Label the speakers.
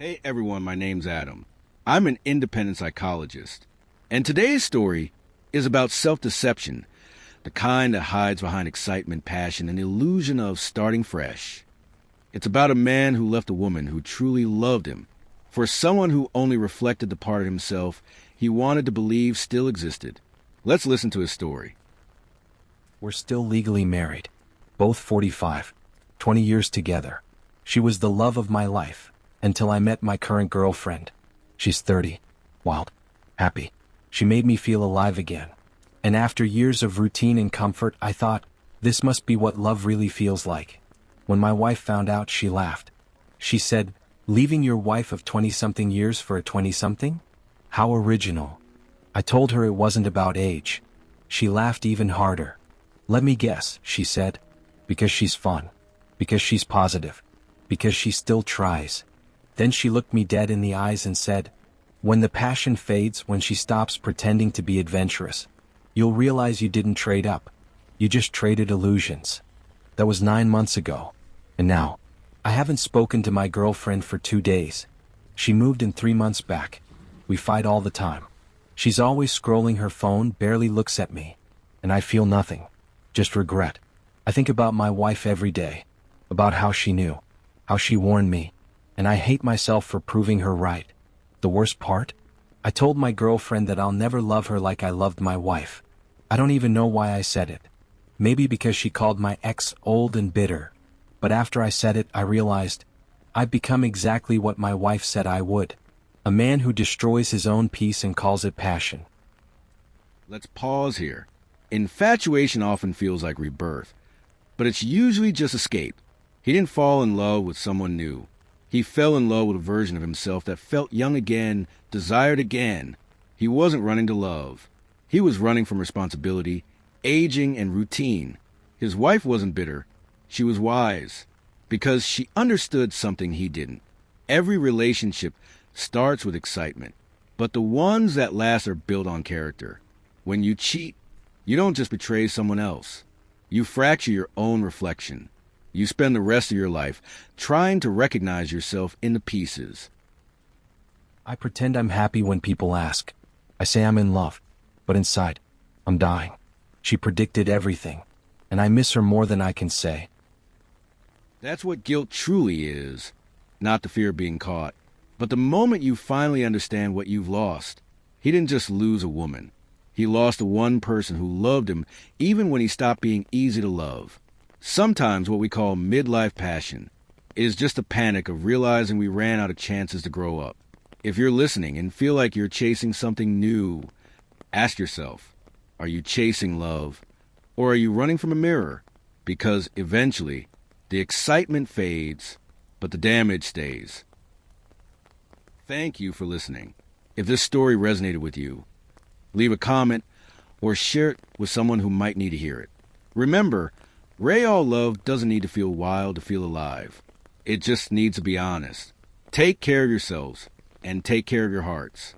Speaker 1: Hey everyone, my name's Adam. I'm an independent psychologist. And today's story is about self-deception, the kind that hides behind excitement, passion, and the illusion of starting fresh. It's about a man who left a woman who truly loved him for someone who only reflected the part of himself he wanted to believe still existed. Let's listen to his story.
Speaker 2: We're still legally married, both 45, 20 years together. She was the love of my life until I met my current girlfriend. She's 30, wild, happy. She made me feel alive again. And after years of routine and comfort, I thought, this must be what love really feels like. When my wife found out, she laughed. She said, "Leaving your wife of 20-something years for a 20-something? How original." I told her it wasn't about age. She laughed even harder. "Let me guess," she said, "because she's fun, because she's positive, because she still tries." Then she looked me dead in the eyes and said, "When the passion fades, when she stops pretending to be adventurous, you'll realize you didn't trade up. You just traded illusions." That was 9 months ago. And now, I haven't spoken to my girlfriend for 2 days. She moved in 3 months back. We fight all the time. She's always scrolling her phone, barely looks at me. And I feel nothing, just regret. I think about my wife every day, about how she knew, how she warned me. And I hate myself for proving her right. The worst part? I told my girlfriend that I'll never love her like I loved my wife. I don't even know why I said it. Maybe because she called my ex old and bitter. But after I said it, I realized I've become exactly what my wife said I would. A man who destroys his own peace and calls it passion.
Speaker 1: Let's pause here. Infatuation often feels like rebirth, but it's usually just escape. He didn't fall in love with someone new. He fell in love with a version of himself that felt young again, desired again. He wasn't running to love. He was running from responsibility, aging, and routine. His wife wasn't bitter. She was wise, because she understood something he didn't. Every relationship starts with excitement, but the ones that last are built on character. When you cheat, you don't just betray someone else. You fracture your own reflection. You spend the rest of your life trying to recognize yourself in the pieces.
Speaker 2: I pretend I'm happy when people ask. I say I'm in love, but inside, I'm dying. She predicted everything, and I miss her more than I can say.
Speaker 1: That's what guilt truly is, not the fear of being caught, but the moment you finally understand what you've lost. He didn't just lose a woman. He lost the one person who loved him even when he stopped being easy to love. Sometimes what we call midlife passion is just a panic of realizing we ran out of chances to grow up. If you're listening and feel like you're chasing something new, ask yourself, are you chasing love, or are you running from a mirror? Because eventually, the excitement fades, but the damage stays. Thank you for listening. If this story resonated with you, leave a comment or share it with someone who might need to hear it. Remember, real love doesn't need to feel wild to feel alive. It just needs to be honest. Take care of yourselves and take care of your hearts.